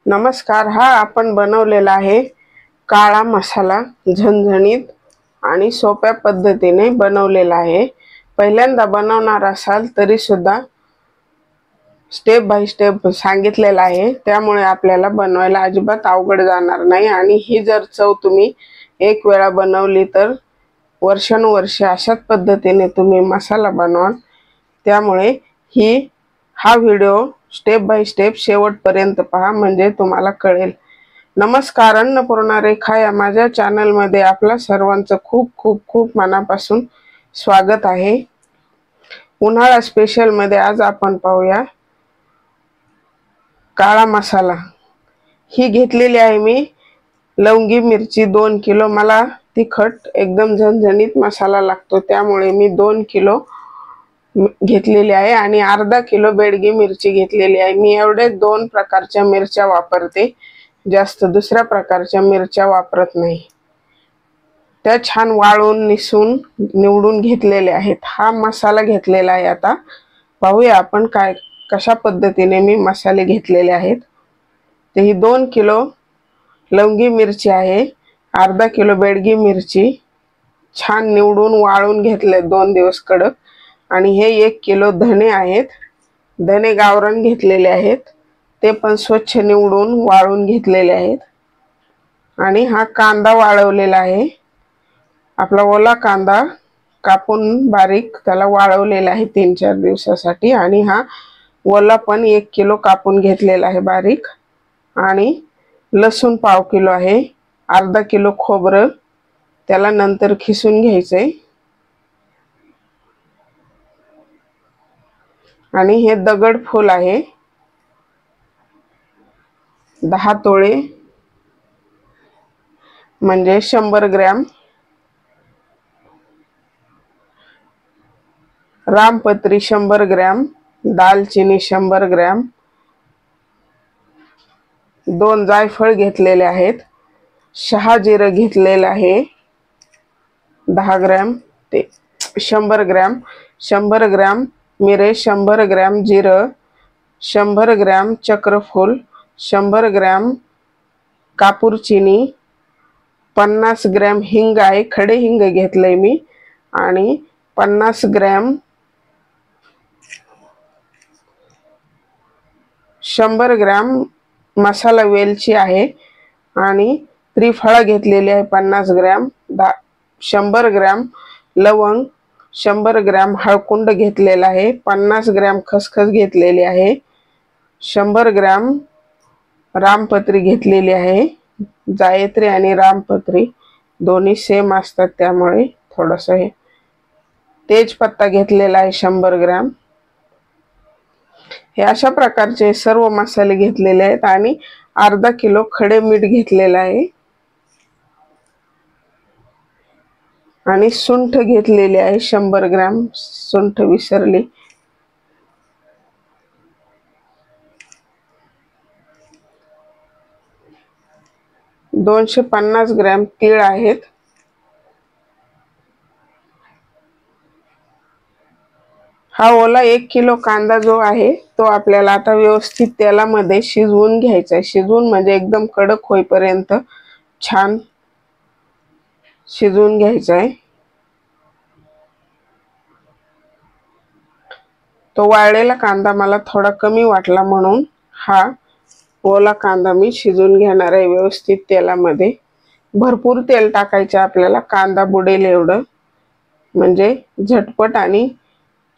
नमस्कार। हा आपण बनवलेला आहे काळा मसाला, झणझणीत आणि सोप्या पद्धतीने बनवलेला आहे। पहिल्यांदा बनवणार असाल तरी सुद्धा स्टेप बाय स्टेप सांगितलेला आहे, त्यामुळे आपल्याला बनवायला अजिबात अवघड जाणार नाही। आणि ही जर चव तुम्ही एक वेळा बनवली तर वर्षानुवर्षे अशाच पद्धतीने तुम्ही मसाला बनवा। त्यामुळे हा व्हिडिओ स्टेप बाय स्टेप शेवटपर्यंत पहा, म्हणजे तुम्हाला कळेल। नमस्कार, अन्नपूर्णा रेखा या माझ्या चॅनल मध्ये आपल्या सर्वांचं खूप खूप खूप मनापासून स्वागत आहे। उन्हाळा स्पेशल मध्ये आज आपण पाहूया काळा मसाला। ही घेतलेली आहे मी लवंगी मिरची 2 किलो। मला तिखट एकदम झणझणीत मसाला लागतो, त्यामुळे मी 2 किलो घेतलेली आहे आणि अर्धा किलो बेडगी मिरची घेतलेली आहे। मी एवढे 2 प्रकारच्या मिरच्या वापरते, जास्त दुसऱ्या प्रकारच्या मिरच्या वापरत नाही। त्या छान वाळून निसून निवडून घेतलेल्या आहेत। हा मसाला घेतलेला आहे। आता पाहूया आपण कशा पद्धतीने मी मसाले घेतलेले आहेत। ते ही 2 किलो लवंगी मिरची आहे, अर्धा किलो बेडगी मिरची छान निवडून वाळून घेतले 2 दिवस कडक। आणि हे 1 किलो धने आहेत। धने गावरान घेतलेले आहेत, ते पण स्वच्छ निवडून वाळून घेतलेले आहेत। आणि हा कांदा वाळवलेला आहे, आपला ओला कांदा कापून बारीक त्याला वाळवलेला आहे 3-4 दिवसासाठी। आणि हा ओला पण 1 किलो कापून घेतलेला आहे बारीक। आणि लसूण पाव किलो आहे, अर्धा किलो खोबरं त्याला नंतर खिसून घ्यायचंय। आणि हे दगड फूल आहे 10 तोळे, म्हणजे 100 ग्रॅम। रामपत्री 100 ग्रॅम, दालचिनी 100 ग्रॅम, 2 जायफळ घेतलेले आहेत, शहाजिरं घेतलेले आहे 10 ग्रॅम, ते 100 ग्रॅम, 100 ग्रॅम मिरे, 100 ग्रॅम जिरं, 100 ग्रॅम चक्रफूल, 100 ग्रॅम कापूर चिनी, 50 ग्रॅम हिंग आहे, खडे हिंग घेतलंय मी। आणि 50 ग्रॅम 100 ग्रॅम मसाला वेलची आहे। आणि त्रिफळा घेतलेली आहे 50 ग्रॅम, 100 ग्रॅम लवंग, 100 ग्रॅम हळकुंड घेतलेला आहे, 50 ग्रॅम खसखस घेतलेली आहे, 100 ग्रॅम रामपत्री घेतलेली आहे। जायत्री आणि रामपत्री दोन्ही सेम असतात, त्यामुळे थोडंसं हे तेजपत्ता घेतलेला आहे 100 ग्रॅम। हे अशा प्रकारचे सर्व मसाले घेतलेले आहेत। आणि अर्धा किलो खडे मीठ घेतलेला आहे। आणि सुंठ घेतलेली आहे 100 ग्रॅम, सुंठ विसरली। 250 ग्रॅम तीळ आहेत। हा ओला 1 किलो कांदा जो आहे तो आपल्याला आता व्यवस्थित तेलामध्ये शिजवून घ्यायचा आहे। शिजवून म्हणजे एकदम कडक होईपर्यंत छान शिजवून घ्यायचा आहे। तो वाळलेला कांदा मला थोडा कमी वाटला, म्हणून हा ओला कांदा मी शिजवून घेणार आहे व्यवस्थित तेलामध्ये। भरपूर तेल टाकायचे आपल्याला, कांदा बुडेल एवढं, म्हणजे झटपट आणि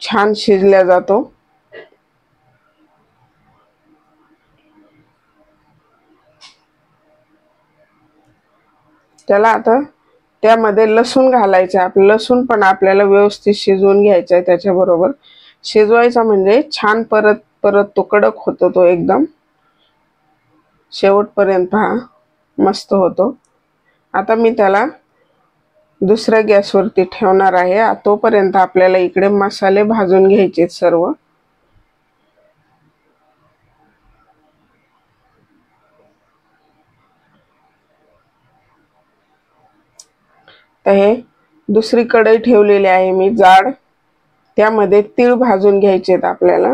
छान शिजला जातो। त्याला आता त्यामध्ये लसूण घालायचं आहे। लसूण पण आपल्याला व्यवस्थित शिजवून घ्यायचा आहे। त्याच्याबरोबर शिजवायचा म्हणजे छान परत परत तो कडक होतो, तो एकदम शेवटपर्यंत हा मस्त होतो। आता मी त्याला दुसऱ्या गॅसवरती ठेवणार आहे। तोपर्यंत आपल्याला इकडे मसाले भाजून घ्यायचे सर्व। तर हे दुसरी कढई ठेवलेली आहे मी जाड, त्यामध्ये तीळ भाजून घ्यायचे आहेत आपल्याला।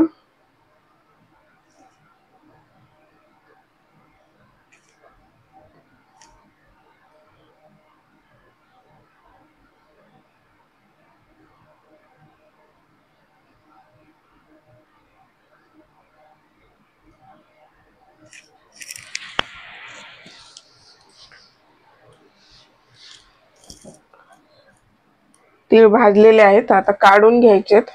तीळ भाजलेले आहेत, आता काढून घ्यायचेत।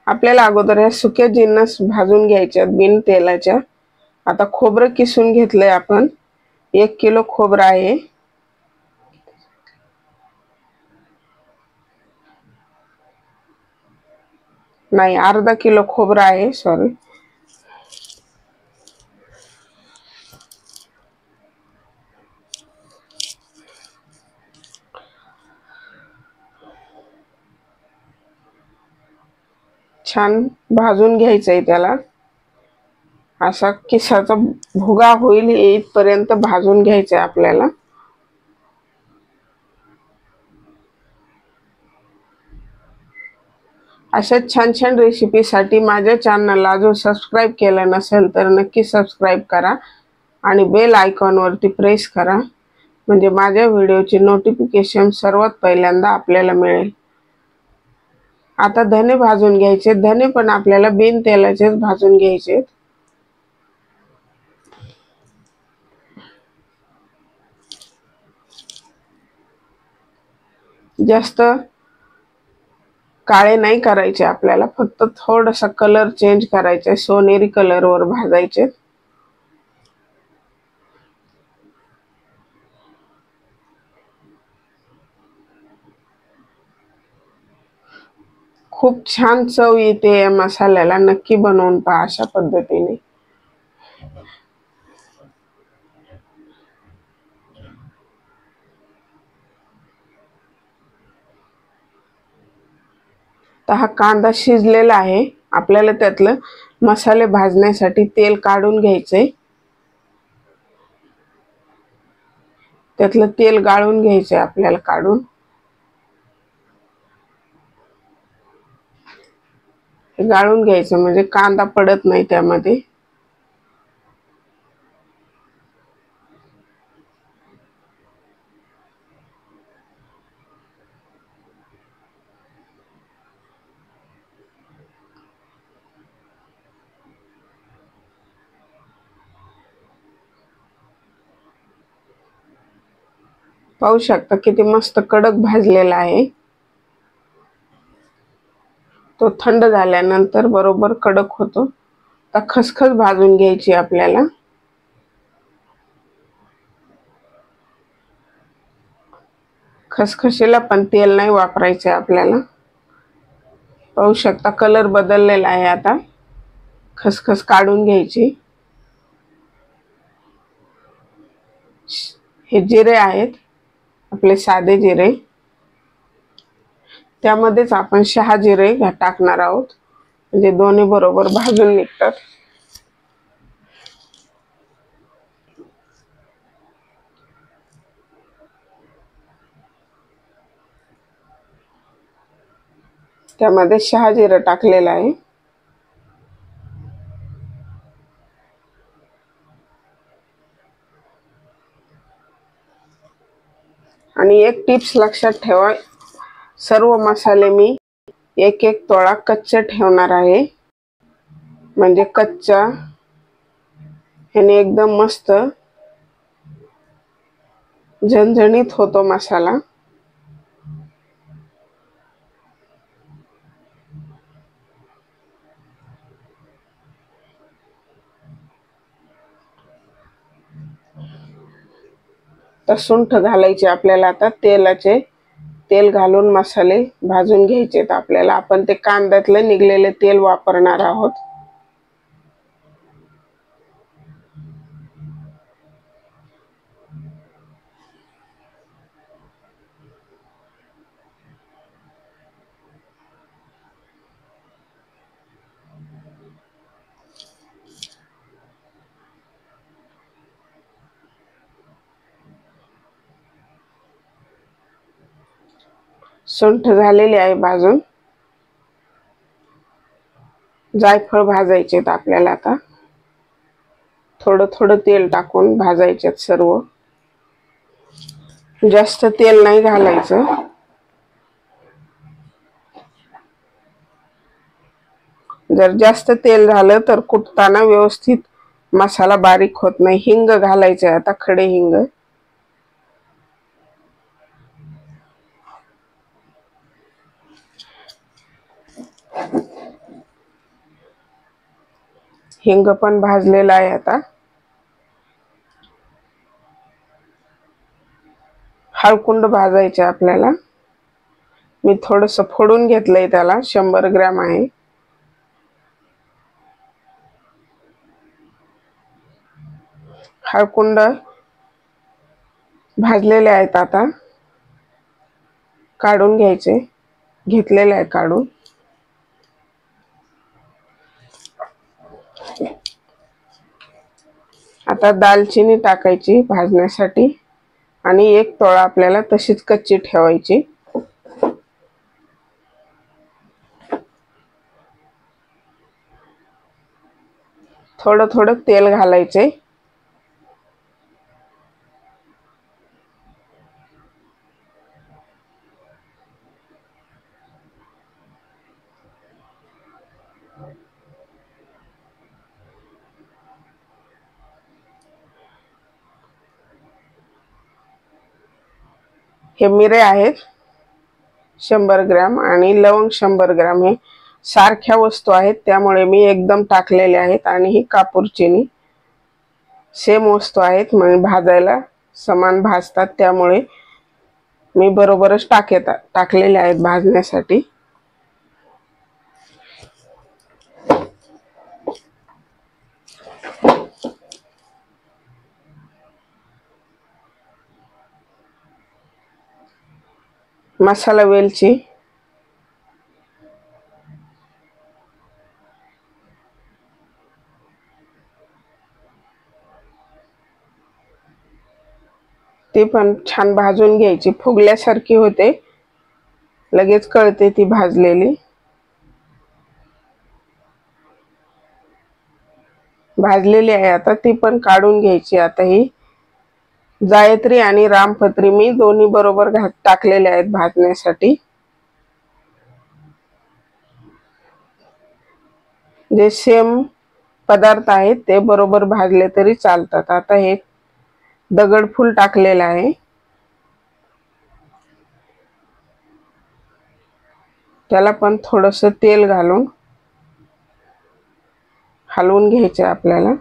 आपल्याला अगोदर या सुक्या जिन्नस भाजून घ्यायच्यात बिन तेलाच्या। आता खोबरं किसून घेतलंय आपण, 1 किलो खोबरं आहे। नाही, अर्धा किलो खोबरं आहे, सॉरी। छान भाजून घ्यायचंय त्याला, असा किसाचा भुगा होईल इथपर्यंत भाजून घ्यायचंय आपल्याला। अशा छान छान रेसिपीसाठी माझ्या चॅनलला जो सबस्क्राईब केलं नसेल तर नक्की सबस्क्राईब करा आणि बेल आयकॉनवरती प्रेस करा, म्हणजे माझ्या व्हिडिओची नोटिफिकेशन सर्वात पहिल्यांदा आपल्याला मिळेल। आता धने भाजून घ्यायचे, धने पण आपल्याला बिन तेलाचेच भाजून घ्यायचे। जास्त काळे नाही करायचे आपल्याला, फक्त थोडासा कलर चेंज करायचा, सोनेरी कलरवर भाजायचे। खूप छान चव येते या मसाल्याला, नक्की बनवून पहा अशा पद्धतीने। तर हा कांदा शिजलेला आहे, आपल्याला त्यातलं मसाले भाजण्यासाठी तेल काढून घ्यायचंय। त्यातलं तेल गाळून घ्यायचंय आपल्याला काढून। गाळून घ्यायचं म्हणजे कांदा पडत नाही त्यामध्ये। पाहू शकता किती मस्त कडक भाजलेला आहे। तो थंड झाल्यानंतर बरोबर कडक होतो। आता खसखस भाजून घ्यायची आपल्याला। खसखशीला पण तेल नाही वापरायचे आपल्याला। पाहू शकता कलर बदललेला आहे आता। खसखस काढून घ्यायची। हे जिरे आहेत आपले साधे जिरे, त्यामध्येच आपण शहाजिरे टाकणार आहोत, म्हणजे दोन्ही बरोबर भाजून निघतात। त्यामध्ये शहाजिरे टाकलेलं आहे। आणि एक टिप्स लक्षात ठेवा, सर्व मसाले मी एक एक तोळा कच्चे ठेवणार आहे, म्हणजे कच्चा ह्याने एकदम मस्त झणझणीत होतो मसाला। तर सुंठ घालायचे आपल्याला। आता तेल घालून मसाले भाजून घ्यायचेत आपल्याला। आपण ते कांद्यातले निघलेले तेल वापरणार आहोत। सुंठ झालेली आहे भाजून। जायफळ भाजायचे आपल्याला। आता थोडं थोडं तेल टाकून भाजायचे सर्व, जास्त तेल नाही घालायचं। जर जास्त तेल झालं तर कुटताना व्यवस्थित मसाला बारीक होत नाही। हिंग घालायचे आता, खडे हिंग। हिंग पण भाजलेला आहे. आता हळकुंड भाजायचे आपल्याला. मी थोडंसं फोडून घेतलंय त्याला, 100 ग्रॅम आहे. हळकुंड भाजलेले आहेत. आता काढून घ्यायचे, घेतलेले आहे काढून. आता दालचिनी टाकायची भाजण्यासाठी आणि 1 तोळा आपल्याला तशीच कच्ची ठेवायची. थोडं थोडं तेल घालायचे. हे मिरे आहेत 100 ग्रॅम आणि लवंग 100 ग्रॅम. हे सारख्या वस्तू आहेत त्यामुळे मी एकदम टाकलेले आहेत. आणि ही कापूरचिनी सेम वस्तू आहेत, मग भाजायला समान भाजतात त्यामुळे मी बरोबरच टाकलेले आहेत भाजण्यासाठी. मसाला वेलची, ती पण छान भाजून घ्यायची. फुगल्यासारखी होते, लगेच कळते ती भाजलेली. भाजलेली आहे आता, ती पण काढून घ्यायची. आता ही जायत्री आणि रामपत्री मी दोन्ही बरोबर टाकलेले आहेत भाजण्यासाठी. जे सेम पदार्थ आहेत ते बरोबर भाजले तरी चालतात. आता हे दगडफूल टाकलेलं आहे, त्याला पण थोडंसं तेल घालून हलवून घ्यायचे आपल्याला.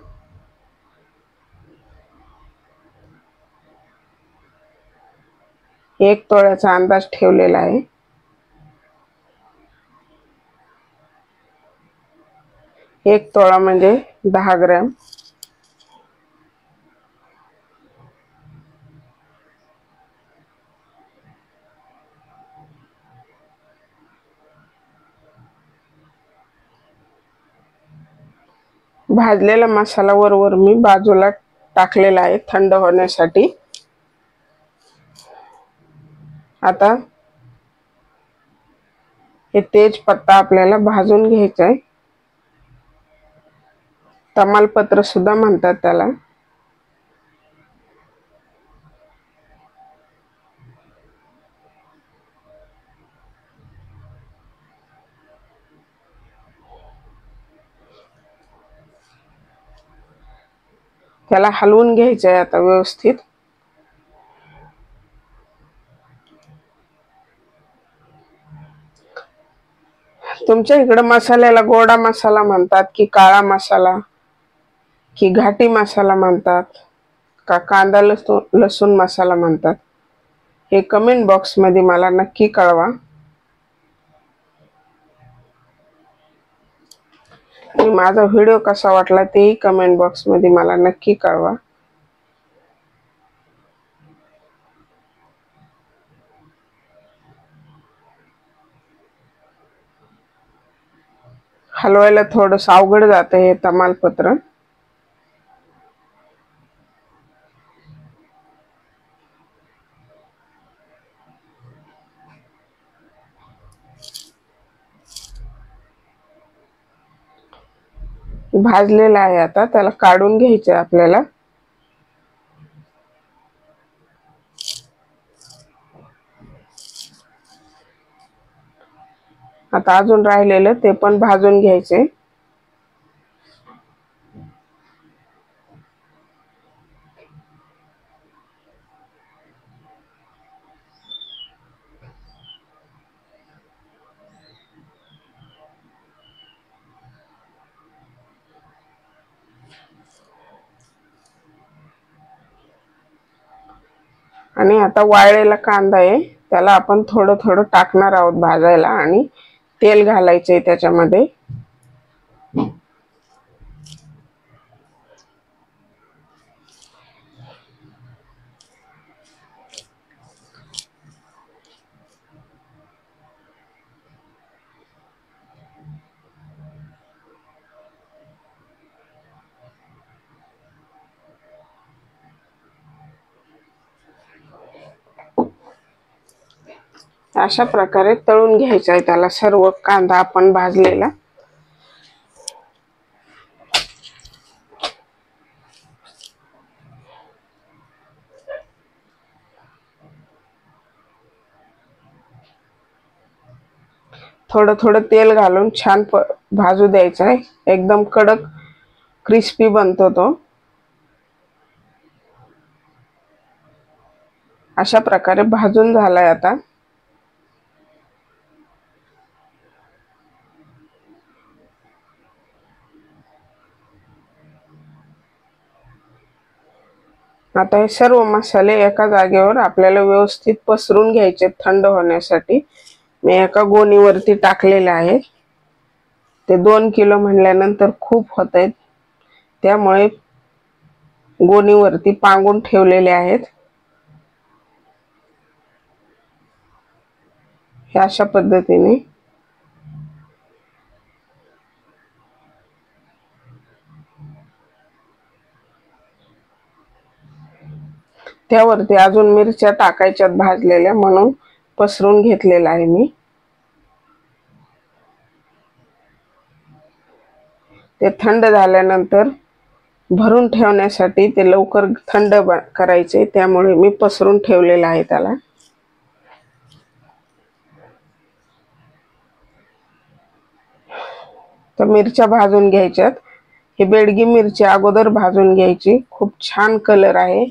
1 तोळ्याचा अंदाज ठेवलेला आहे. 1 तोळा म्हणजे 10 ग्रॅम. भाजलेला मसाला वर मी बाजूला टाकलेला आहे थंड होण्यासाठी. आता हे तेजपत्ता आपल्याला भाजून घ्यायचा आहे. तमालपत्र सुद्धा म्हणतात त्याला. त्याला हलवून घ्यायचं आहे आता व्यवस्थित. तुमच्या इकडे मसाल्याला गोडा मसाला म्हणतात की काळा मसाला की घाटी मसाला म्हणतात का कांदा लसूण मसाला म्हणतात, हे कमेंट बॉक्स मध्ये मला नक्की कळवा. आणि माझा व्हिडिओ कसा वाटला तेही कमेंट बॉक्स मध्ये मला नक्की कळवा. हलवायला थोडंसं अवघड जातं हे तमालपत्र. भाजलेला आहे आता, त्याला काढून घ्यायचं आहे आपल्याला. आता अजून राहिलेलं ते पण भाजून घ्यायचे. आणि आता वाळलेला कांदा आहे, त्याला आपण थोडं थोडं टाकणार आहोत भाजायला आणि तेल घालायचंय त्याच्यामध्ये. अशा प्रकारे तळून घ्यायचा आहे त्याला सर्व कांदा आपण भाजलेला. थोडं थोडं तेल घालून छान भाजू द्यायचा आहे, एकदम कडक क्रिस्पी बनतो तो. अशा प्रकारे भाजून झालाय आता. आता हे सर्व मसाले एका जागेवर आपल्याला व्यवस्थित पसरून घ्यायचे थंड होण्यासाठी. मी एका गोणीवरती टाकलेले आहे. ते 2 किलो म्हणल्यानंतर खूप होत आहेत, त्यामुळे गोणीवरती पांगून ठेवलेले आहेत. हे अशा पद्धतीने त्यावरती अजून मिरच्या टाकायच्यात भाजलेल्या, म्हणून पसरून घेतलेला आहे मी. ते थंड झाल्यानंतर भरून ठेवण्यासाठी ते लवकर थंड करायचे, त्यामुळे मी पसरून ठेवलेला आहे त्याला. तर मिरच्या भाजून घ्यायच्यात. हे बेडगी मिरची अगोदर भाजून घ्यायची, खूप छान कलर आहे,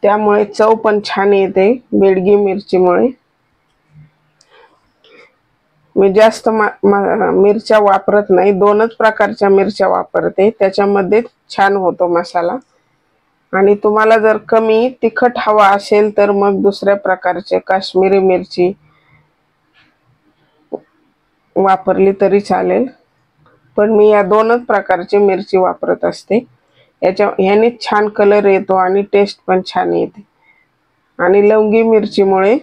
त्यामुळे चव पण छान येते बेडगी मिरचीमुळे. मी जास्त मिरच्या वापरत नाही, 2च प्रकारच्या मिरच्या वापरते, त्याच्यामध्ये छान होतो मसाला. आणि तुम्हाला जर कमी तिखट हवा असेल तर मग दुसऱ्या प्रकारचे काश्मीरी मिरची वापरली तरी चालेल, पण मी या 2च प्रकारची मिरची वापरत असते. ह्याने छान कलर येतो आणि टेस्ट पण छान येते. आणि लवंगी मिरचीमुळे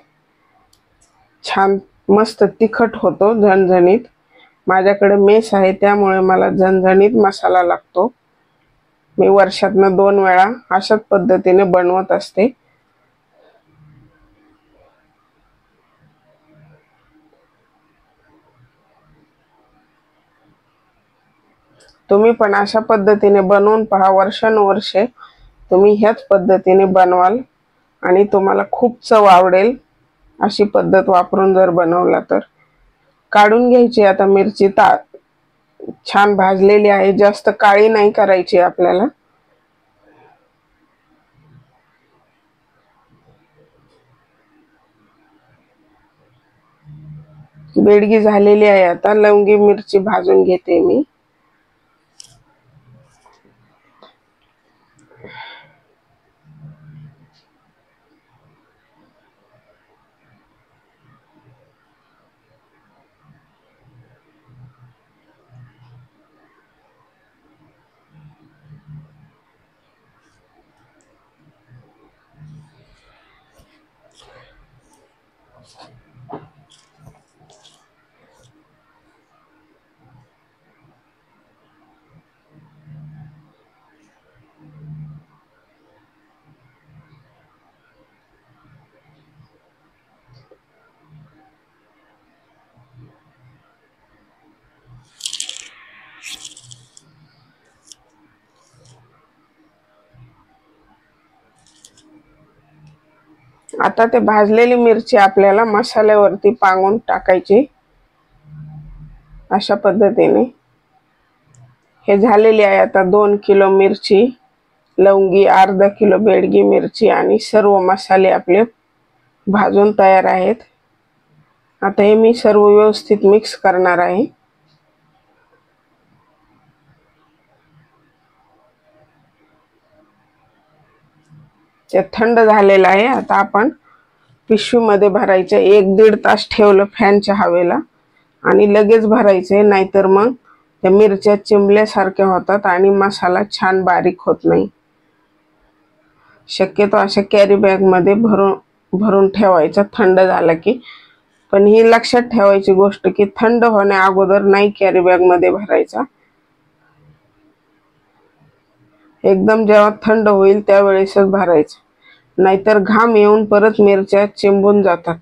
छान मस्त तिखट होतो, झणझणीत. माझ्याकडे मेस आहे, त्यामुळे मला झणझणीत मसाला लागतो. मी वर्षातनं 2 वेळा अशाच पद्धतीने बनवत असते. तुम्ही पण अशा पद्धतीने बनवून पहा, वर्षानुवर्षे तुम्ही ह्याच पद्धतीने बनवाल आणि तुम्हाला खूप चव आवडेल अशी पद्धत वापरून जर बनवला तर. काढून घ्यायची आता मिरची, छान भाजलेली आहे, जास्त काळी नाही करायची आपल्याला. बेडगी झालेली आहे. आता लवंगी मिरची भाजून घेते मी. आता ते भाजलेली मिरची आपल्याला मसाल्यावरती पांगून टाकायची अशा पद्धतीने. हे झालेली आहे आता 2 किलो मिरची, लवंगी, अर्धा किलो बेडगी मिरची आणि सर्व मसाले आपले भाजून तयार आहेत. आता हे मी सर्व व्यवस्थित मिक्स करणार आहे. थंड झालेलं आहे. आता आपण पिशवीमध्ये भरायचे. 1-1.5 तास ठेवलं फॅनच्या हवेला आणि लगेच भरायचे, नाहीतर मग त्या मिरच्या चिंबल्यासारख्या होतात आणि मसाला छान बारीक होत नाही. शक्यतो अशा कॅरी बॅगमध्ये भरून ठेवायचा थंड झाला की. पण ही लक्षात ठेवायची गोष्ट की थंड होण्या अगोदर नाही कॅरी बॅगमध्ये भरायचा. एकदम जेव्हा थंड होईल त्यावेळेसच भरायचं, नाहीतर घाम येऊन परत मिरच्या चिंबून जातात.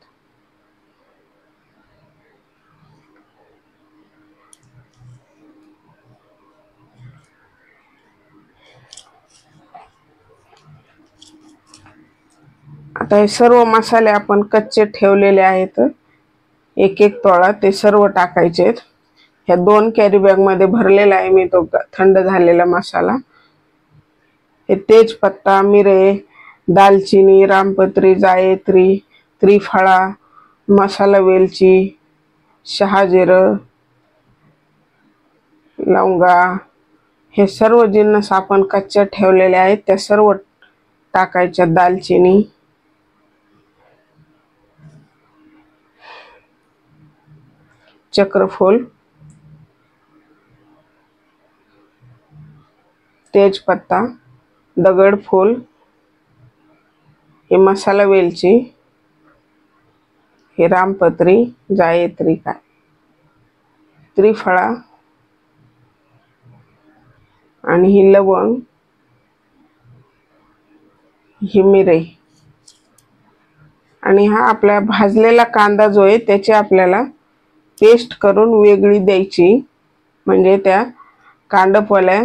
आता हे सर्व मसाले आपण कच्चे ठेवलेले आहेत, 1-1 तोळा ते सर्व टाकायचे. ह्या 2 कॅरी बॅगमध्ये भरलेला आहे मी तो थंड झालेला मसाला. हे तेजपत्ता, मिरे, दालचिनी, रामपत्री, जायत्री, त्रिफळा, मसाला वेलची, शहाजिरं, लवंगा, हे सर्व जिन्नस आपण कच्च्या ठेवलेले आहेत त्या सर्व टाकायच्या. दालचिनी, चक्रफूल, तेजपत्ता, दगडफूल, हे मसाला वेलची, हे रामपत्री, जायत्री, त्रिफळा आणि ही लवंग, ही मिरे. आणि हा आपला भाजलेला कांदा जो आहे त्याची आपल्याला पेस्ट करून वेगळी द्यायची. म्हणजे त्या कांडपवाल्या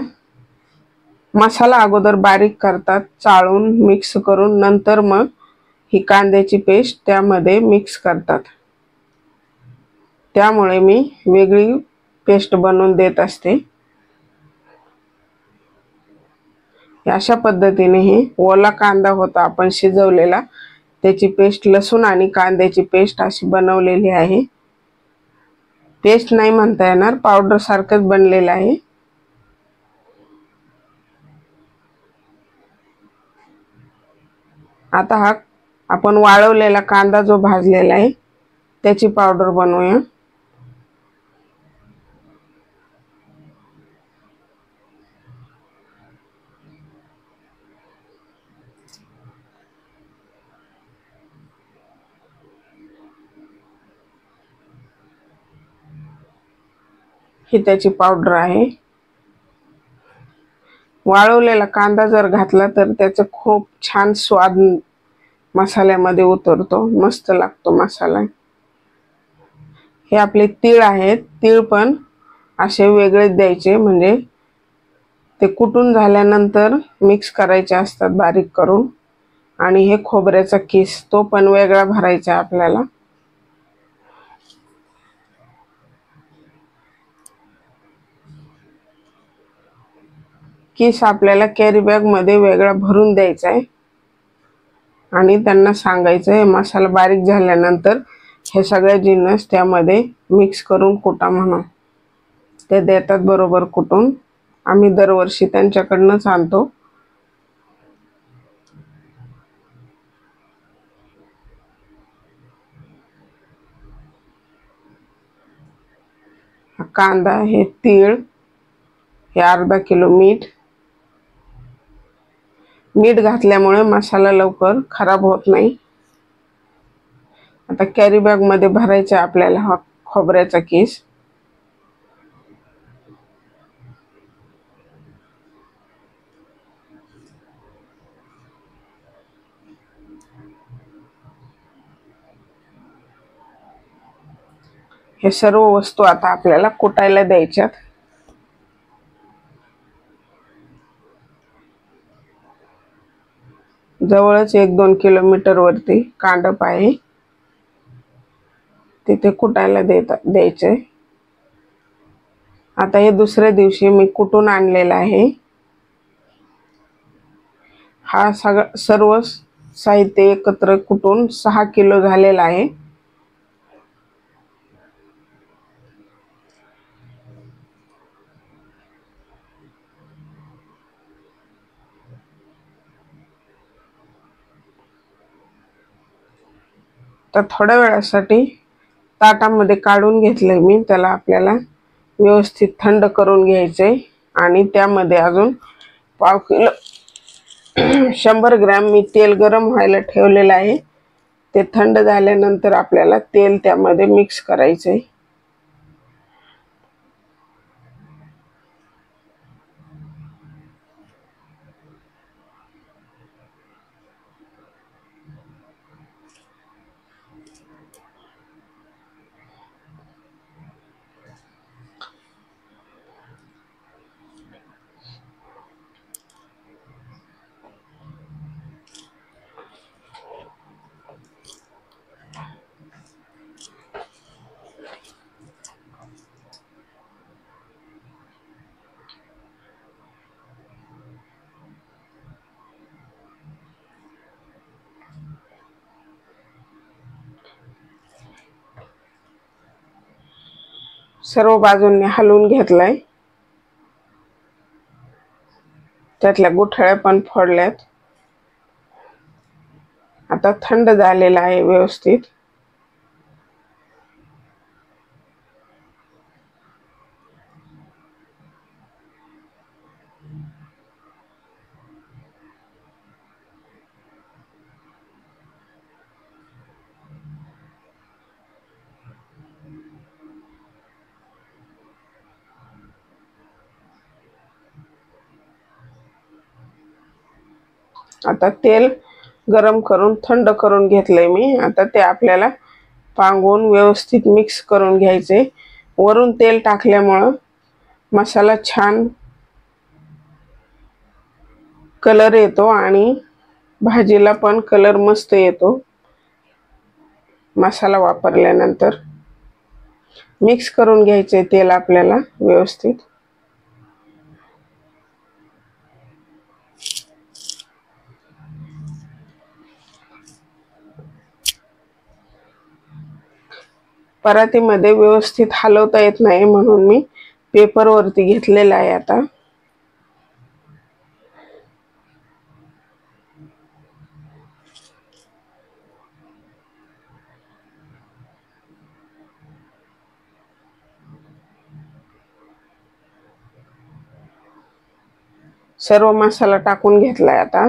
मसाला अगोदर बारीक करतात, चाळून मिक्स करून, नंतर मग ही कांद्याची पेस्ट त्यामध्ये मिक्स करतात. त्यामुळे मी वेगळी पेस्ट बनवून देत असते. अशा पद्धतीने हे ओला कांदा होता आपण शिजवलेला, त्याची पेस्ट, लसूण आणि कांद्याची पेस्ट अशी बनवलेली आहे. पेस्ट नाही म्हणता येणार, पावडर सारखंच बनलेलं आहे. आता हा आपण वाळवलेला कांदा जो भाजलेला आहे त्याची पावडर बनवूया. ही त्याची पावडर आहे. वाळवलेला कांदा जर घातला तर त्याचा खूप छान स्वाद मसाल्यामध्ये उतरतो, मस्त लागतो मसाला. हे आपले तीळ आहेत, तीळ पण असे वेगळे द्यायचे, म्हणजे ते कुटून झाल्यानंतर मिक्स करायचे असतात बारीक करून. आणि हे खोबऱ्याचा किस, तो पण वेगळा भरायचा आपल्याला. किस आपल्याला कॅरी बॅग मध्ये वेगळा भरून द्यायचा आहे आणि त्यांना सांगायचं हे मसाला बारीक झाल्यानंतर हे सगळे जिन्नस त्यामध्ये मिक्स करून कुटा म्हणून. ते देतात बरोबर कुटून. आम्ही दरवर्षी त्यांच्याकडूनच आणतो. कांदा, हे तीळ, हे अर्धा किलो मीठ घातल्यामुळे मसाला लवकर खराब होत नाही. आता कॅरी बॅग मध्ये भरायचा आपल्याला हा खोबऱ्याचा किस. हे सर्व वस्तू आता आपल्याला कुटायला द्यायच्यात. जवळच 1-2 किलोमीटर वरती कांडप आहे, तिथे कुटायला द्यायचे. आता हे दुसऱ्या दिवशी मी कुटून आणलेला आहे. हा सर्व साहित्य एकत्र कुटून 6 किलो झालेला आहे. तर थोड्या वेळासाठी ताटामध्ये काढून घेतलंय मी. त्याला आपल्याला व्यवस्थित थंड करून घ्यायचंय आणि त्यामध्ये अजून पाव किलो 100 ग्रॅम मी तेल गरम व्हायला ठेवलेलं आहे. ते थंड झाल्यानंतर आपल्याला तेल त्यामध्ये मिक्स करायचंय. सर्व बाजूंनी हलवून घेतलंय. त्यातल्या गुठळ्या पण फोडल्यात. आता थंड झालेला आहे व्यवस्थित. आता तेल गरम करून थंड करून घेतलंय मी. आता ते आपल्याला पांगवून व्यवस्थित मिक्स करून घ्यायचे. वरून तेल टाकल्यामुळं मसाला छान कलर येतो आणि भाजीला पण कलर मस्त येतो. मसाला वापरल्यानंतर मिक्स करून घ्यायचे तेल आपल्याला व्यवस्थित. परातीमध्ये व्यवस्थित हलवता येत नाही म्हणून मी पेपरवरती घेतलेला आहे. आता सर्व मसाला टाकून घेतलाय. आता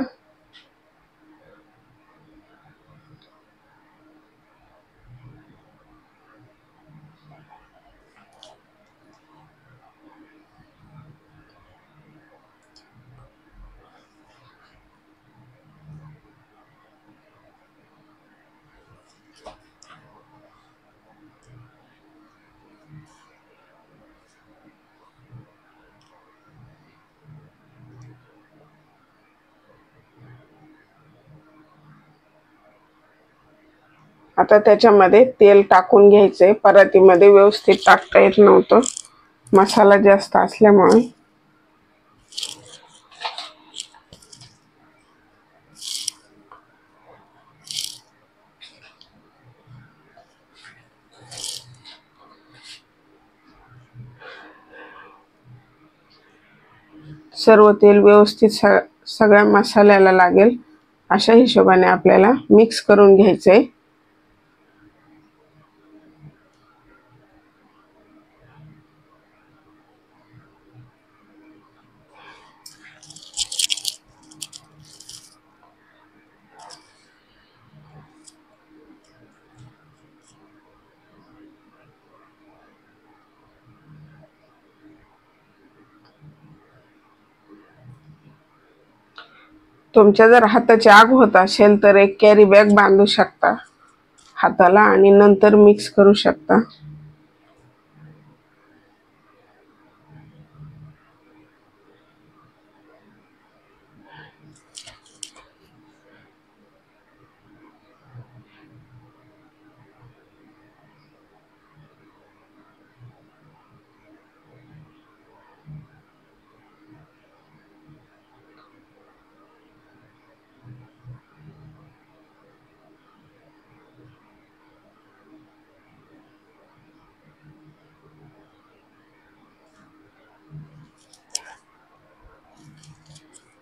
आता त्याच्यामध्ये तेल टाकून घ्यायचंय. परातीमध्ये व्यवस्थित टाकता येत नव्हतं मसाला जास्त असल्यामुळे. सर्व तेल व्यवस्थित सगळ्या मसाल्याला लागेल अशा हिशोबाने आपल्याला मिक्स करून घ्यायचंय. तुमच्या जर हाताची आग होत असेल तर एक कॅरी बॅग बांधू शकता हाताला आणि नंतर मिक्स करू शकता.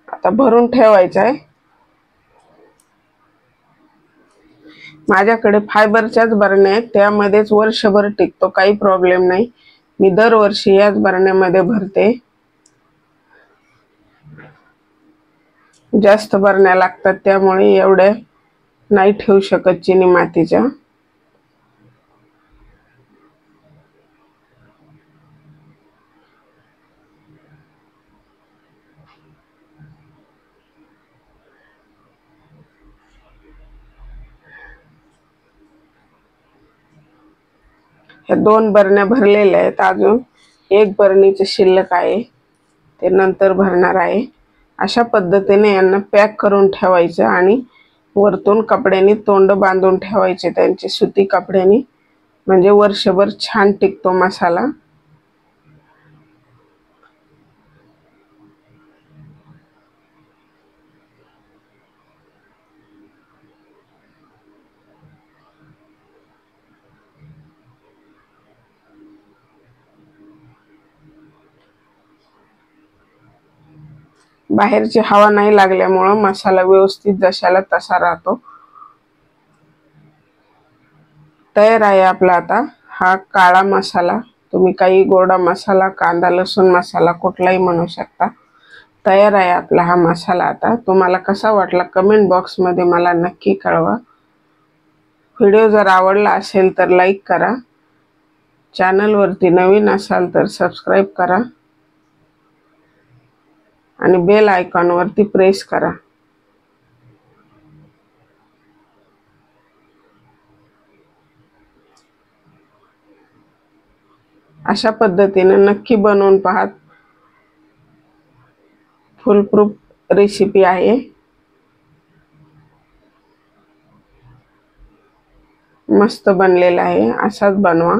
आता भरून ठेवायचं आहे. माझ्याकडे फायबरच्याच बरण्या आहेत, त्यामध्येच वर्षभर टिकतो, काही प्रॉब्लेम नाही। मी दरवर्षी याच बरण्यामध्ये भरते। जास्त बरण्या लागतात त्यामुळे एवढ्या नाही ठेवू शकत चिनी मातीच्या। ह्या 2 बरण्या भरलेल्या आहेत, अजून 1 बरणीचे शिल्लक आहे, ते नंतर भरणार आहे। अशा पद्धतीने यांना पॅक करून ठेवायचं आणि वरतून कपड्याने तोंड बांधून ठेवायचे त्यांचे, सुती कपड्याने, म्हणजे वर्षभर छान टिकतो मसाला। बाहेरची हवा नाही लागल्यामुळे मसाला व्यवस्थित जशाला तसा राहतो। तयार आहे आपला आता हा काळा मसाला। तुम्ही काही गोडा मसाला, कांदा लसूण मसाला कुठलाही म्हणू शकता। तयार आहे आपला हा मसाला। आता तुम्हाला कसा वाटला कमेंट बॉक्समध्ये मला नक्की कळवा। व्हिडिओ जर आवडला असेल तर लाईक करा, चॅनलवरती नवीन असाल तर सबस्क्राईब करा आणि बेल आयकॉनवरती प्रेस करा। अशा पद्धतीने नक्की बनवून पहा, फुल प्रूफ रेसिपी आहे। मस्त बनलेला आहे, असाच बनवा।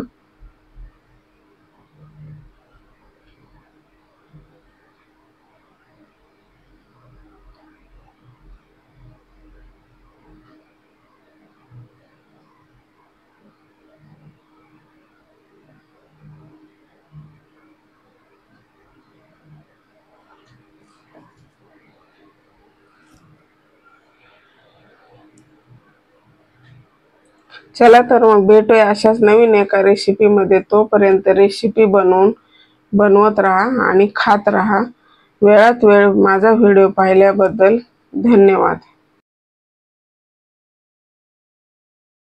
चला तर मग भेटूया अशाच नवीन एका रेसिपीमध्ये। तोपर्यंत रेसिपी बनवत राहा आणि खात राहा। वेळात वेळ माझा व्हिडिओ पाहिल्याबद्दल धन्यवाद।